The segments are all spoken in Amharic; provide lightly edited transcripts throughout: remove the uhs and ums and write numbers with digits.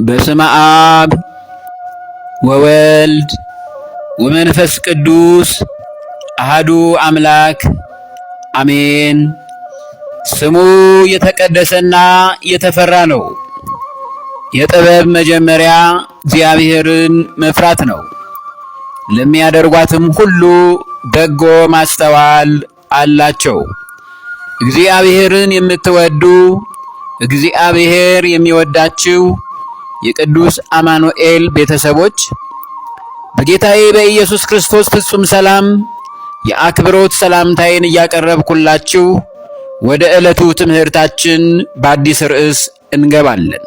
በስመ አብ ወወልድ ወመንፈስ ቅዱስ አሐዱ አምላክ አሜን። ስሙ የተቀደሰና የተፈራ ነው። የጥበብ መጀመሪያ እግዚአብሔርን መፍራት ነው። ለሚያደርጓትም ሁሉ በጎ ማስተዋል አላቸው። እግዚአብሔርን የምትወዱ እግዚአብሔር የሚወዳችሁ የቅዱስ አማኑኤል ቤተሰቦች በጌታዬ በኢየሱስ ክርስቶስ ፍጹም ሰላም የአክብሮት ሰላምታዬን እያቀረብኩላችሁ ወደ ዕለቱ ትምህርታችን በአዲስ ርዕስ እንገባለን።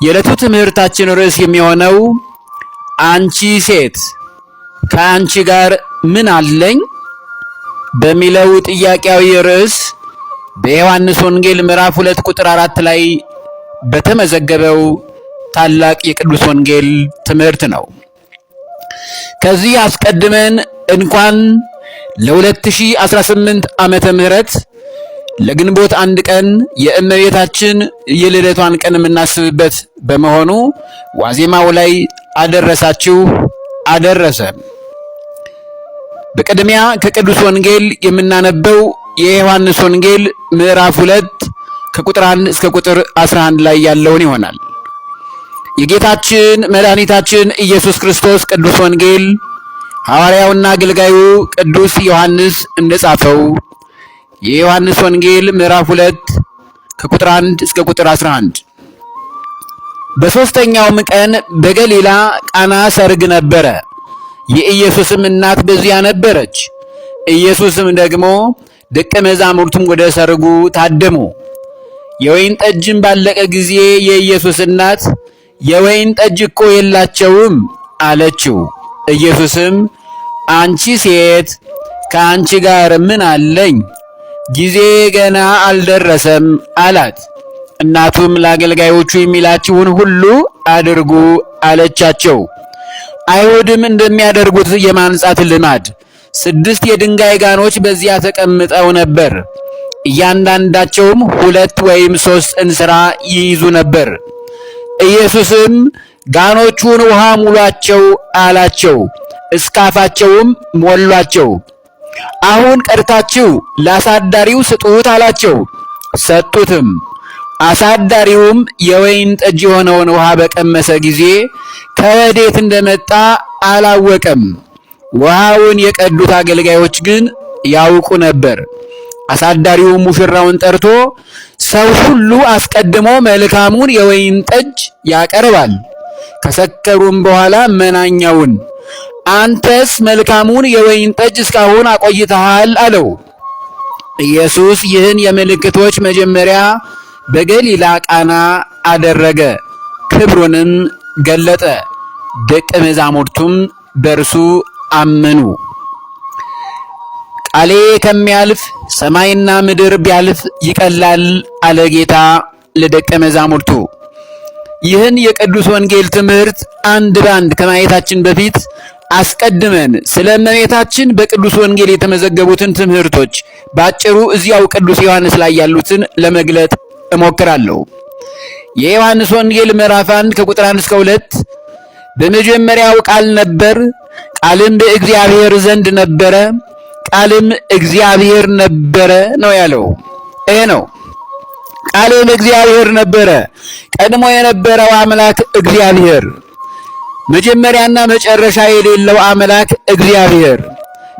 የዕለቱ ትምህርታችን ርዕስ የሚሆነው አንቺ ሴት ከአንቺ ጋር ምን አለኝ በሚለው ጥያቄያዊ ርዕስ በዮሐንስ ወንጌል ምዕራፍ 2 ቁጥር 4 ላይ በተመዘገበው ታላቅ የቅዱስ ወንጌል ትምህርት ነው። ከዚህ አስቀድመን እንኳን ለ2018 ዓመተ ምህረት ለግንቦት 1 ቀን የእመቤታችን የልደቷን ቀን የምናስብበት በመሆኑ ዋዜማው ላይ አደረሳችሁ አደረሰ። በቅድሚያ ከቅዱስ ወንጌል የምናነበው የዮሐንስ ወንጌል ምዕራፍ 2 ከቁጥር 1 እስከ ቁጥር 11 ላይ ያለውን ይሆናል። የጌታችን መድኃኒታችን ኢየሱስ ክርስቶስ ቅዱስ ወንጌል ሐዋርያውና አገልጋዩ ቅዱስ ዮሐንስ እንደጻፈው የዮሐንስ ወንጌል ምዕራፍ 2 ከቁጥር 1 እስከ ቁጥር 11። በሦስተኛውም ቀን በገሊላ ቃና ሰርግ ነበረ። የኢየሱስም እናት በዚያ ነበረች። ኢየሱስም ደግሞ ደቀ መዛሙርቱም ወደ ሰርጉ ታደሙ። የወይን ጠጅም ባለቀ ጊዜ የኢየሱስ እናት የወይን ጠጅ እኮ የላቸውም አለችው። ኢየሱስም አንቺ ሴት ከአንቺ ጋር ምን አለኝ? ጊዜ ገና አልደረሰም አላት። እናቱም ለአገልጋዮቹ የሚላችሁን ሁሉ አድርጉ አለቻቸው። አይሁድም እንደሚያደርጉት የማንጻት ልማድ 6 የድንጋይ ጋኖች በዚያ ተቀምጠው ነበር። እያንዳንዳቸውም 2 ወይም 3 እንስራ ይይዙ ነበር። ኢየሱስም ጋኖቹን ውሃ ሙሏቸው አላቸው። እስካፋቸውም ሞሏቸው። አሁን ቀድታችሁ ለአሳዳሪው ስጡት አላቸው። ሰጡትም። አሳዳሪውም የወይን ጠጅ የሆነውን ውሃ በቀመሰ ጊዜ ከወዴት እንደመጣ አላወቀም። ውሃውን የቀዱት አገልጋዮች ግን ያውቁ ነበር። አሳዳሪው ሙሽራውን ጠርቶ ሰው ሁሉ አስቀድሞ መልካሙን የወይን ጠጅ ያቀርባል፣ ከሰከሩም በኋላ መናኛውን፣ አንተስ መልካሙን የወይን ጠጅ እስካሁን አቆይተሃል አለው። ኢየሱስ ይህን የምልክቶች መጀመሪያ በገሊላ ቃና አደረገ፣ ክብሩንም ገለጠ። ደቀ መዛሙርቱም በእርሱ አመኑ። ቃሌ ከሚያልፍ ሰማይና ምድር ቢያልፍ ይቀላል አለ ጌታ ለደቀ መዛሙርቱ። ይህን የቅዱስ ወንጌል ትምህርት አንድ ባንድ ከማየታችን በፊት አስቀድመን ስለ እመቤታችን በቅዱስ ወንጌል የተመዘገቡትን ትምህርቶች ባጭሩ እዚያው ቅዱስ ዮሐንስ ላይ ያሉትን ለመግለጥ እሞክራለሁ። የዮሐንስ ወንጌል ምዕራፍ 1 ከቁጥር 1 እስከ 2 በመጀመሪያው ቃል ነበር፣ ቃልም በእግዚአብሔር ዘንድ ነበረ፣ ቃልም እግዚአብሔር ነበረ ነው ያለው። ይሄ ነው። ቃልም እግዚአብሔር ነበረ። ቀድሞ የነበረው አምላክ እግዚአብሔር፣ መጀመሪያና መጨረሻ የሌለው አምላክ እግዚአብሔር፣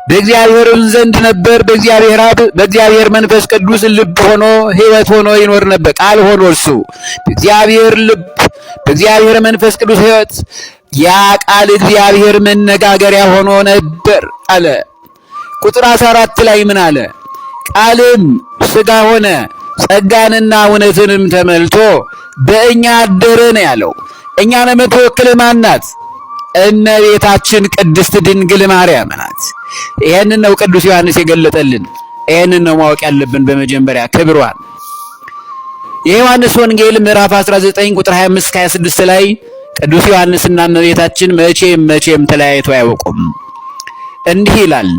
በእግዚአብሔር ዘንድ ነበር፣ በእግዚአብሔር አብ በእግዚአብሔር መንፈስ ቅዱስ ልብ ሆኖ ሕይወት ሆኖ ይኖር ነበር። ቃል ሆኖ እርሱ በእግዚአብሔር ልብ በእግዚአብሔር መንፈስ ቅዱስ ሕይወት፣ ያ ቃል እግዚአብሔር መነጋገሪያ ሆኖ ነበር አለ። ቁጥር 14 ላይ ምን አለ? ቃልም ሥጋ ሆነ ጸጋንና እውነትንም ተመልቶ በእኛ አደረ ነው ያለው። እኛን የምትወክል ማን ናት? እመቤታችን ቅድስት ድንግል ማርያም ናት። ይሄንን ነው ቅዱስ ዮሐንስ የገለጠልን። ይሄንን ነው ማወቅ ያለብን በመጀመሪያ ክብሯን። የዮሐንስ ወንጌል ምዕራፍ 19 ቁጥር 25 26 ላይ ቅዱስ ዮሐንስና እመቤታችን መቼም ተለያይተው አያውቁም። እንዲህ ይላል፣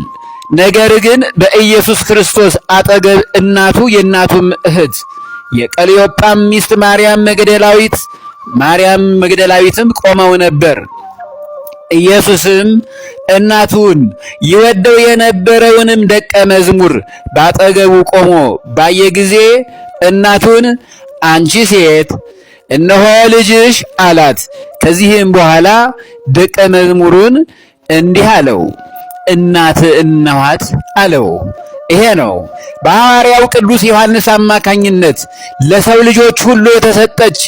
ነገር ግን በኢየሱስ ክርስቶስ አጠገብ እናቱ የእናቱም እህት የቀለዮጳም ሚስት ማርያም መግደላዊት ማርያም መግደላዊትም ቆመው ነበር። ኢየሱስም እናቱን ይወደው የነበረውንም ደቀ መዝሙር ባጠገቡ ቆሞ ባየ ጊዜ እናቱን አንቺ ሴት እነሆ ልጅሽ አላት። ከዚህም በኋላ ደቀ መዝሙሩን እንዲህ አለው፣ እናት እነኋት አለው። ይሄ ነው በሐዋርያው ቅዱስ ዮሐንስ አማካኝነት ለሰው ልጆች ሁሉ የተሰጠች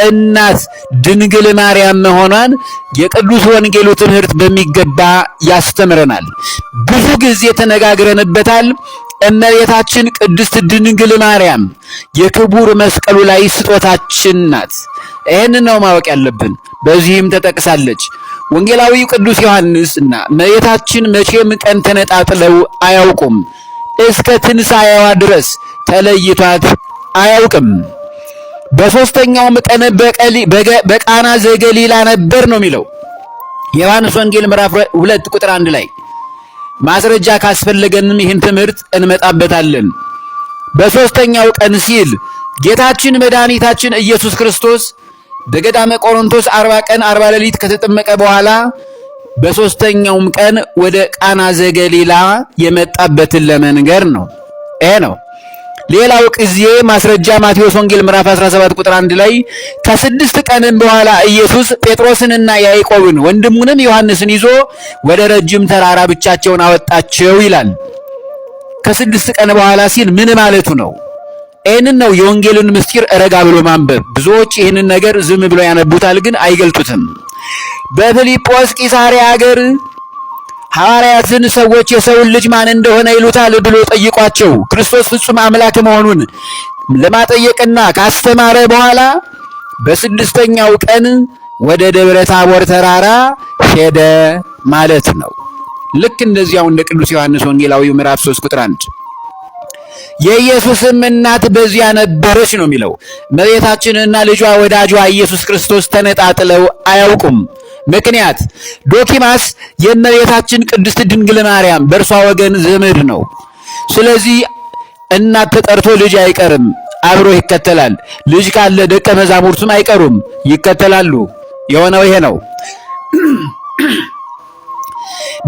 እናት ድንግል ማርያም መሆኗን የቅዱስ ወንጌሉ ትምህርት በሚገባ ያስተምረናል። ብዙ ጊዜ ተነጋግረንበታል። እመቤታችን ቅድስት ድንግል ማርያም የክቡር መስቀሉ ላይ ስጦታችን ናት። ይህንን ነው ማወቅ ያለብን። በዚህም ተጠቅሳለች። ወንጌላዊው ቅዱስ ዮሐንስና እመቤታችን መቼም ቀን ተነጣጥለው አያውቁም። እስከ ትንሣኤዋ ድረስ ተለይቷት አያውቅም። በሦስተኛውም ቀን በቃና ዘገሊላ ነበር ነው የሚለው የዮሐንስ ወንጌል ምዕራፍ 2 ቁጥር 1 ላይ። ማስረጃ ካስፈለገንም ይህን ትምህርት እንመጣበታለን። በሦስተኛው ቀን ሲል ጌታችን መድኃኒታችን ኢየሱስ ክርስቶስ በገዳመ ቆሮንቶስ 40 ቀን 40 ሌሊት ከተጠመቀ በኋላ በሦስተኛውም ቀን ወደ ቃና ዘገሊላ የመጣበትን ለመንገር ነው። ይሄ ነው። ሌላው ጊዜ ማስረጃ ማቴዎስ ወንጌል ምዕራፍ 17 ቁጥር 1 ላይ ከ6 ቀንም በኋላ ኢየሱስ ጴጥሮስንና ያዕቆብን ወንድሙንም ዮሐንስን ይዞ ወደ ረጅም ተራራ ብቻቸውን አወጣቸው ይላል። ከ6 ቀን በኋላ ሲል ምን ማለቱ ነው? ይህንን ነው የወንጌልን ምስጢር ረጋ ብሎ ማንበብ። ብዙዎች ይህንን ነገር ዝም ብሎ ያነቡታል፣ ግን አይገልጡትም። በፊልጶስ ቂሳርያ ሀገር ሐዋርያትን ሰዎች የሰውን ልጅ ማን እንደሆነ ይሉታል ብሎ ጠይቋቸው ክርስቶስ ፍጹም አምላክ መሆኑን ለማጠየቅና ካስተማረ በኋላ በስድስተኛው ቀን ወደ ደብረ ታቦር ተራራ ሄደ ማለት ነው። ልክ እንደዚያው እንደ ቅዱስ ዮሐንስ ወንጌላዊ ምዕራፍ 3 ቁጥር 1 የኢየሱስም እናት በዚያ ነበረች ነው የሚለው። እመቤታችንና ልጇ ወዳጇ ኢየሱስ ክርስቶስ ተነጣጥለው አያውቁም። ምክንያት ዶኪማስ የእመቤታችን ቅድስት ድንግል ማርያም በእርሷ ወገን ዘመድ ነው። ስለዚህ እናት ተጠርቶ ልጅ አይቀርም፣ አብሮ ይከተላል። ልጅ ካለ ደቀ መዛሙርቱም አይቀሩም፣ ይከተላሉ። የሆነው ይሄ ነው።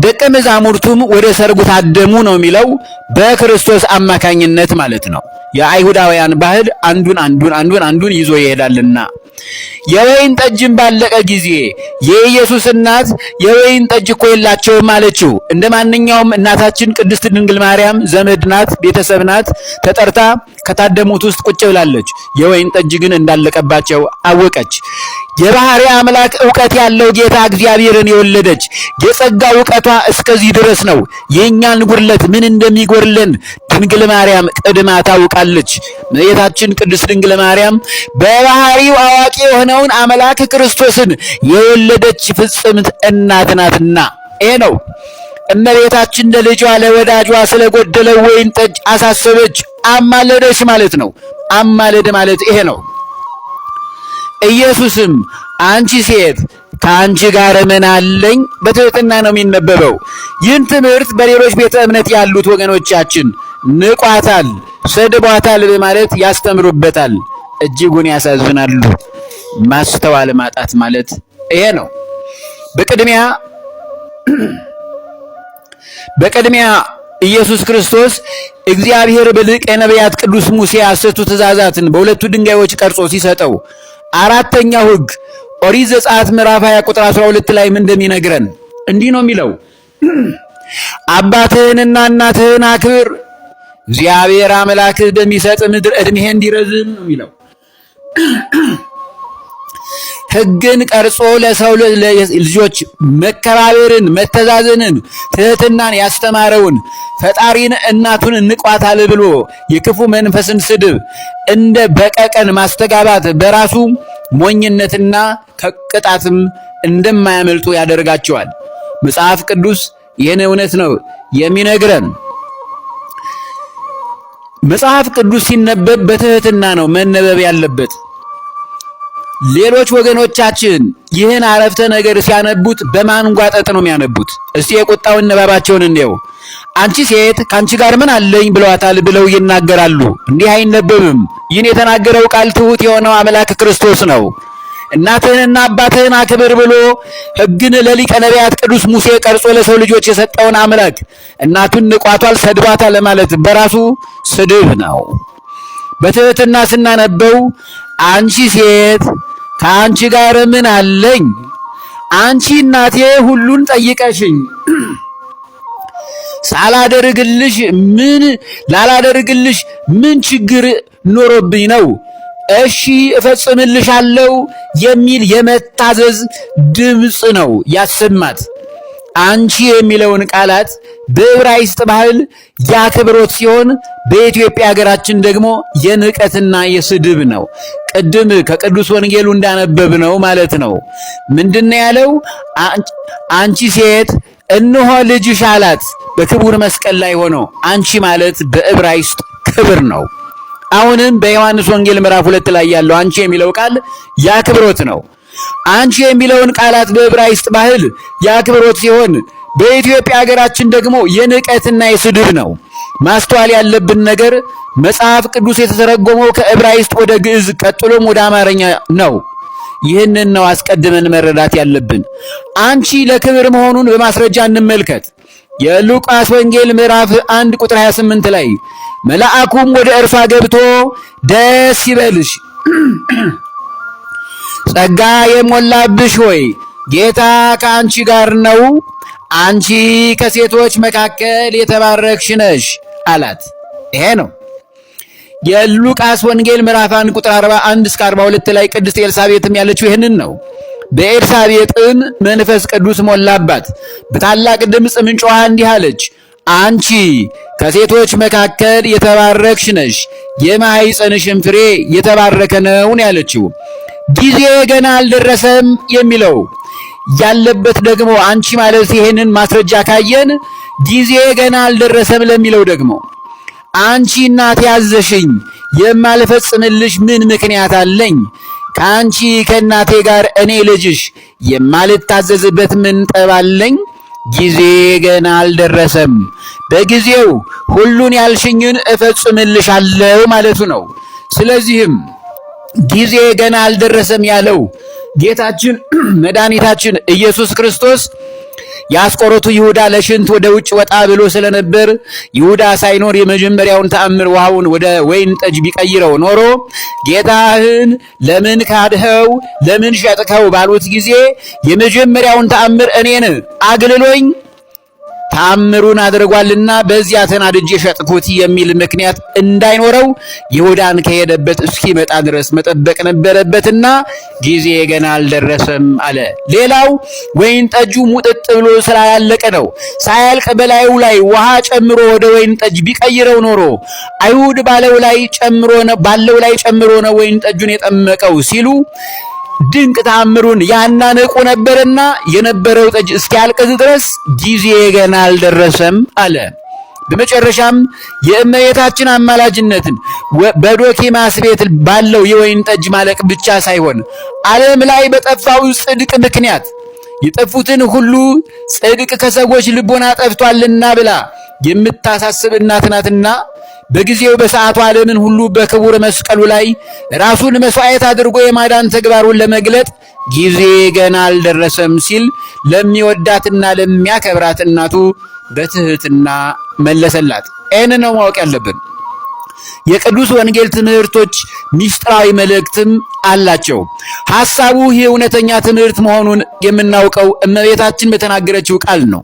ደቀ መዛሙርቱም ወደ ሰርጉ ታደሙ ነው የሚለው በክርስቶስ አማካኝነት ማለት ነው። የአይሁዳውያን ባህል አንዱን ይዞ ይሄዳልና የወይን ጠጅም ባለቀ ጊዜ የኢየሱስ እናት የወይን ጠጅ እኮ የላቸውም አለችው። እንደ ማንኛውም እናታችን ቅድስት ድንግል ማርያም ዘመድ ናት፣ ቤተሰብ ናት። ተጠርታ ከታደሙት ውስጥ ቁጭ ብላለች። የወይን ጠጅ ግን እንዳለቀባቸው አወቀች። የባህሪ አምላክ ዕውቀት ያለው ጌታ እግዚአብሔርን የወለደች የጸጋ ዕውቀቷ እስከዚህ ድረስ ነው። የእኛን ጉድለት ምን እንደሚጎድለን ድንግል ማርያም ቀድማ ታውቃለች። እመቤታችን ቅድስት ድንግል ማርያም በባህሪው አዋቂ የሆነውን አምላክ ክርስቶስን የወለደች ፍጽምት እናት ናትና ይሄ ነው። እመቤታችን ለልጇ ለወዳጇ ስለጎደለው ወይን ጠጅ አሳሰበች፣ አማለደች ማለት ነው። አማለድ ማለት ይሄ ነው። ኢየሱስም አንቺ ሴት ከአንቺ ጋር ምን አለኝ በትህትና ነው የሚነበበው። ይህን ትምህርት በሌሎች ቤተ እምነት ያሉት ወገኖቻችን ንቋታል፣ ሰድቧታል በማለት ያስተምሩበታል። እጅጉን ያሳዝናሉ። ማስተዋል ማጣት ማለት ይሄ ነው። በቅድሚያ ኢየሱስ ክርስቶስ እግዚአብሔር በሊቀ ነቢያት ቅዱስ ሙሴ 10ቱ ትእዛዛትን በሁለቱ ድንጋዮች ቀርጾ ሲሰጠው አራተኛው ሕግ ኦሪት ዘጸአት ምዕራፍ 20 ቁጥር 12 ላይ ምን እንደሚነግረን እንዲህ ነው የሚለው፣ አባትህንና እናትህን አክብር፣ እግዚአብሔር አምላክህ በሚሰጥ ምድር ዕድሜህ እንዲረዝም ነው የሚለው። ሕግን ቀርጾ ለሰው ልጆች መከባበርን፣ መተዛዘንን፣ ትህትናን ያስተማረውን ፈጣሪን እናቱን እንቋታል ብሎ የክፉ መንፈስን ስድብ እንደ በቀቀን ማስተጋባት በራሱ ሞኝነትና ከቅጣትም እንደማያመልጡ ያደርጋቸዋል። መጽሐፍ ቅዱስ ይህን እውነት ነው የሚነግረን። መጽሐፍ ቅዱስ ሲነበብ በትህትና ነው መነበብ ያለበት። ሌሎች ወገኖቻችን ይህን አረፍተ ነገር ሲያነቡት በማንጓጠጥ ነው የሚያነቡት። እስቲ የቁጣውን ንባባቸውን እንየው። አንቺ ሴት ከአንቺ ጋር ምን አለኝ ብለዋታል ብለው ይናገራሉ። እንዲህ አይነበብም። ይህን የተናገረው ቃል ትሑት የሆነው አምላክ ክርስቶስ ነው። እናትህንና አባትህን አክብር ብሎ ሕግን ለሊቀ ነቢያት ቅዱስ ሙሴ ቀርጾ ለሰው ልጆች የሰጠውን አምላክ እናቱን ንቋቷል፣ ሰድባታል ለማለት በራሱ ስድብ ነው። በትህትና ስናነበው አንቺ ሴት ከአንቺ ጋር ምን አለኝ? አንቺ እናቴ ሁሉን ጠይቀሽኝ ላላደርግልሽ ምን ችግር ኖሮብኝ ነው? እሺ እፈጽምልሻለሁ የሚል የመታዘዝ ድምፅ ነው ያሰማት። አንቺ የሚለውን ቃላት በዕብራይስጥ ባህል ያክብሮት ሲሆን በኢትዮጵያ ሀገራችን ደግሞ የንቀትና የስድብ ነው። ቅድም ከቅዱስ ወንጌሉ እንዳነበብነው ማለት ነው። ምንድነው ያለው? አንቺ ሴት እነሆ ልጅሽ አላት። በክቡር መስቀል ላይ ሆኖ አንቺ ማለት በዕብራይስጥ ክብር ነው። አሁንም በዮሐንስ ወንጌል ምዕራፍ 2 ላይ ያለው አንቺ የሚለው ቃል ያክብሮት ነው። አንቺ የሚለውን ቃላት በዕብራይስጥ ባህል ያክብሮት ሲሆን በኢትዮጵያ ሀገራችን ደግሞ የንቀትና የስድብ ነው። ማስተዋል ያለብን ነገር መጽሐፍ ቅዱስ የተተረጎመው ከዕብራይስጥ ወደ ግዕዝ ቀጥሎም ወደ አማርኛ ነው። ይህንን ነው አስቀድመን መረዳት ያለብን። አንቺ ለክብር መሆኑን በማስረጃ እንመልከት። የሉቃስ ወንጌል ምዕራፍ 1 ቁጥር 28 ላይ መልአኩም ወደ እርሷ ገብቶ ደስ ይበልሽ ጸጋ የሞላብሽ ሆይ ጌታ ከአንቺ ጋር ነው፣ አንቺ ከሴቶች መካከል የተባረክሽ ነሽ አላት። ይሄ ነው የሉቃስ ወንጌል ምዕራፍ 1 ቁጥር 41 እስከ 42 ላይ ቅድስት ኤልሳቤጥም ያለችው ይህንን ነው። በኤልሳቤጥም መንፈስ ቅዱስ ሞላባት፣ በታላቅ ድምፅ ምንጮሃ እንዲህ አለች፣ አንቺ ከሴቶች መካከል የተባረክሽ ነሽ፣ የማኅፀንሽም ፍሬ የተባረከ ነው ያለችው። ጊዜ ገና አልደረሰም የሚለው ያለበት ደግሞ አንቺ ማለት ይሄንን ማስረጃ ካየን ጊዜ ገና አልደረሰም ለሚለው ደግሞ አንቺ እናቴ ያዘሽኝ የማልፈጽምልሽ ምን ምክንያት አለኝ? ከአንቺ ከእናቴ ጋር እኔ ልጅሽ የማልታዘዝበት ምን ጠብ አለኝ? ጊዜ ገና አልደረሰም፣ በጊዜው ሁሉን ያልሽኝን እፈጽምልሻለሁ ማለቱ ነው። ስለዚህም ጊዜ ገና አልደረሰም ያለው ጌታችን መድኃኒታችን ኢየሱስ ክርስቶስ የአስቆሮቱ ይሁዳ ለሽንት ወደ ውጭ ወጣ ብሎ ስለነበር ይሁዳ ሳይኖር የመጀመሪያውን ተአምር ውሃውን ወደ ወይን ጠጅ ቢቀይረው ኖሮ ጌታህን ለምን ካድኸው? ለምን ሸጥከው? ባሉት ጊዜ የመጀመሪያውን ተአምር እኔን አግልሎኝ ተአምሩን አድርጓልና በዚያ ተናድጄ ሸጥኩት የሚል ምክንያት እንዳይኖረው ይሁዳን ከሄደበት እስኪመጣ ድረስ መጠበቅ ነበረበትና ጊዜ ገና አልደረሰም አለ። ሌላው ወይን ጠጁ ሙጥጥ ብሎ ስላላለቀ ነው። ሳያልቅ በላዩ ላይ ውሃ ጨምሮ ወደ ወይን ጠጅ ቢቀይረው ኖሮ አይሁድ ባለው ላይ ጨምሮ ነው ወይን ጠጁን የጠመቀው ሲሉ ድንቅ ተአምሩን ያናነቁ ነበርና የነበረው ጠጅ እስኪያልቅ ድረስ ጊዜ ገና አልደረሰም አለ። በመጨረሻም የእመቤታችን አማላጅነትን በዶኪማስ ቤት ባለው የወይን ጠጅ ማለቅ ብቻ ሳይሆን ዓለም ላይ በጠፋው ጽድቅ ምክንያት የጠፉትን ሁሉ ጽድቅ ከሰዎች ልቦና ጠፍቷልና ብላ የምታሳስብ እናት ናትና በጊዜው በሰዓቱ ዓለምን ሁሉ በክቡር መስቀሉ ላይ ራሱን መስዋዕት አድርጎ የማዳን ተግባሩን ለመግለጥ ጊዜ ገና አልደረሰም ሲል ለሚወዳትና ለሚያከብራት እናቱ በትህትና መለሰላት። ይህን ነው ማወቅ ያለብን። የቅዱስ ወንጌል ትምህርቶች ምስጢራዊ መልእክትም አላቸው። ሐሳቡ ይህ እውነተኛ ትምህርት መሆኑን የምናውቀው እመቤታችን በተናገረችው ቃል ነው።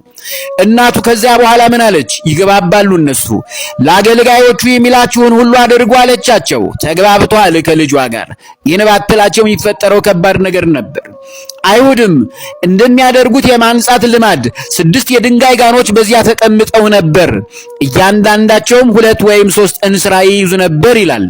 እናቱ ከዚያ በኋላ ምን አለች? ይገባባሉ እነሱ ለአገልጋዮቹ የሚላችሁን ሁሉ አድርጉ አለቻቸው። ተግባብቷል ከልጇ ጋር። ይህን ባትላቸው የሚፈጠረው ከባድ ነገር ነበር። አይሁድም እንደሚያደርጉት የማንጻት ልማድ 6 የድንጋይ ጋኖች በዚያ ተቀምጠው ነበር። እያንዳንዳቸውም 2 ወይም 3 እንስራ ይይዙ ነበር ይላል።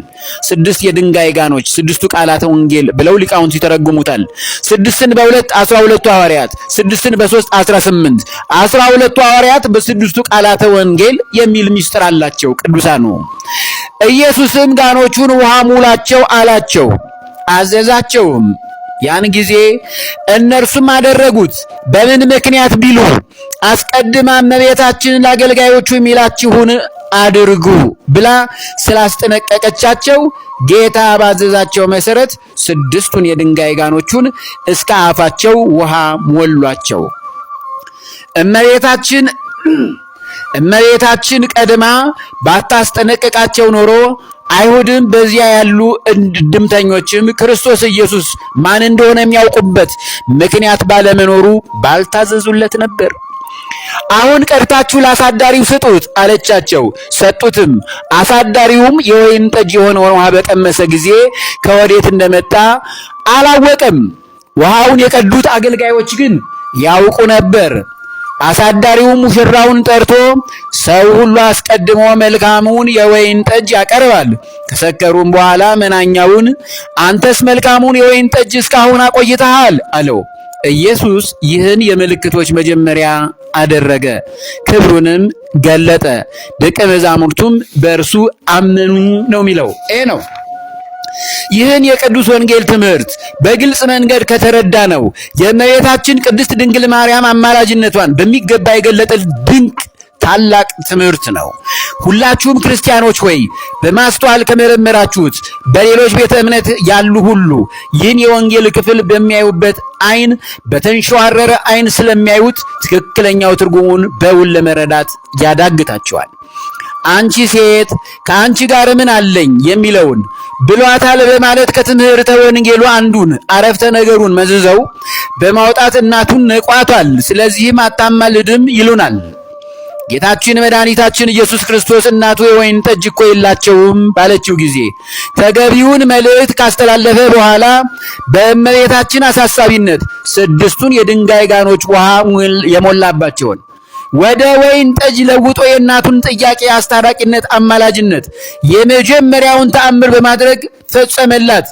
6 የድንጋይ ጋኖች 6ቱ ቃላተ ወንጌል ብለው ሊቃውንት ይተረጉሙታል። 6ን በ2 12ቱ ሐዋርያት፣ 6ን በ3 18፣ 12ቱ ሐዋርያት በ6ቱ ቃላተ ወንጌል የሚል ምስጢር አላቸው ቅዱሳኑ። ኢየሱስም ጋኖቹን ውሃ ሙላቸው አላቸው፣ አዘዛቸውም። ያን ጊዜ እነርሱም አደረጉት። በምን ምክንያት ቢሉ አስቀድማ እመቤታችን ለአገልጋዮቹ የሚላችሁን አድርጉ ብላ ስላስጠነቀቀቻቸው ጌታ ባዘዛቸው መሰረት 6ቱን የድንጋይ ጋኖቹን እስከ አፋቸው ውሃ ሞሏቸው። እመቤታችን ቀድማ ባታስጠነቅቃቸው ኖሮ አይሁድም በዚያ ያሉ እድምተኞችም ክርስቶስ ኢየሱስ ማን እንደሆነ የሚያውቁበት ምክንያት ባለመኖሩ ባልታዘዙለት ነበር። አሁን ቀድታችሁ ለአሳዳሪው ስጡት አለቻቸው። ሰጡትም። አሳዳሪውም የወይን ጠጅ የሆነውን ውሃ በቀመሰ ጊዜ ከወዴት እንደመጣ አላወቀም። ውሃውን የቀዱት አገልጋዮች ግን ያውቁ ነበር። አሳዳሪውም ሙሽራውን ጠርቶ ሰው ሁሉ አስቀድሞ መልካሙን የወይን ጠጅ ያቀርባል፣ ከሰከሩም በኋላ መናኛውን፣ አንተስ መልካሙን የወይን ጠጅ እስካሁን አቆይተሃል አለው። ኢየሱስ ይህን የምልክቶች መጀመሪያ አደረገ፣ ክብሩንም ገለጠ፣ ደቀ መዛሙርቱም በእርሱ አመኑ ነው የሚለው። ነው ይህን የቅዱስ ወንጌል ትምህርት በግልጽ መንገድ ከተረዳ ነው የእመቤታችን ቅድስት ድንግል ማርያም አማላጅነቷን በሚገባ የገለጠ ድንቅ ታላቅ ትምህርት ነው። ሁላችሁም ክርስቲያኖች ሆይ በማስተዋል ከመረመራችሁት በሌሎች ቤተ እምነት ያሉ ሁሉ ይህን የወንጌል ክፍል በሚያዩበት ዓይን በተንሸዋረረ ዓይን ስለሚያዩት ትክክለኛው ትርጉሙን በውል ለመረዳት ያዳግታቸዋል። አንቺ ሴት ከአንቺ ጋር ምን አለኝ የሚለውን ብሏታል በማለት ከትምህርተ ወንጌሉ አንዱን አረፍተ ነገሩን መዝዘው በማውጣት እናቱን ነቋቷል። ስለዚህም አታማልድም ይሉናል። ጌታችን መድኃኒታችን ኢየሱስ ክርስቶስ እናቱ የወይን ጠጅ እኮ የላቸውም ባለችው ጊዜ ተገቢውን መልእክት ካስተላለፈ በኋላ በእመቤታችን አሳሳቢነት 6ቱን የድንጋይ ጋኖች ውሃ የሞላባቸውን ወደ ወይን ጠጅ ለውጦ የእናቱን ጥያቄ አስታራቂነት፣ አማላጅነት የመጀመሪያውን ተአምር በማድረግ ፈጸመላት፣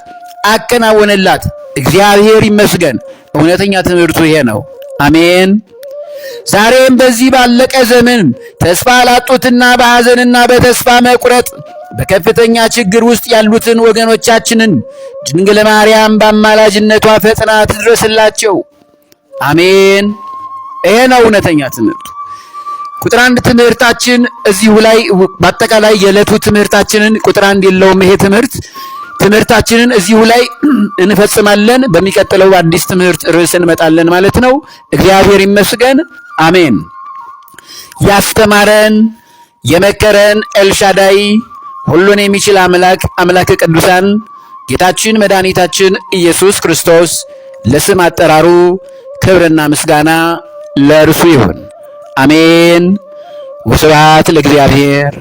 አከናወነላት። እግዚአብሔር ይመስገን። እውነተኛ ትምህርቱ ይሄ ነው። አሜን። ዛሬም በዚህ ባለቀ ዘመን ተስፋ ላጡትና በሐዘንና በተስፋ መቁረጥ በከፍተኛ ችግር ውስጥ ያሉትን ወገኖቻችንን ድንግል ማርያም በአማላጅነቷ ፈጥና ትድረስላቸው። አሜን። ይሄ ነው እውነተኛ ትምህርቱ። ቁጥር 1 ትምህርታችን እዚሁ ላይ በአጠቃላይ የዕለቱ ትምህርታችንን ቁጥር 1 የለውም። ይሄ ትምህርታችንን እዚሁ ላይ እንፈጽማለን። በሚቀጥለው አዲስ ትምህርት ርዕስ እንመጣለን ማለት ነው። እግዚአብሔር ይመስገን። አሜን። ያስተማረን የመከረን ኤልሻዳይ ሁሉን የሚችል አምላክ ቅዱሳን ጌታችን መድኃኒታችን ኢየሱስ ክርስቶስ ለስም አጠራሩ ክብርና ምስጋና ለእርሱ ይሁን። አሜን። ወስብሐት ለእግዚአብሔር።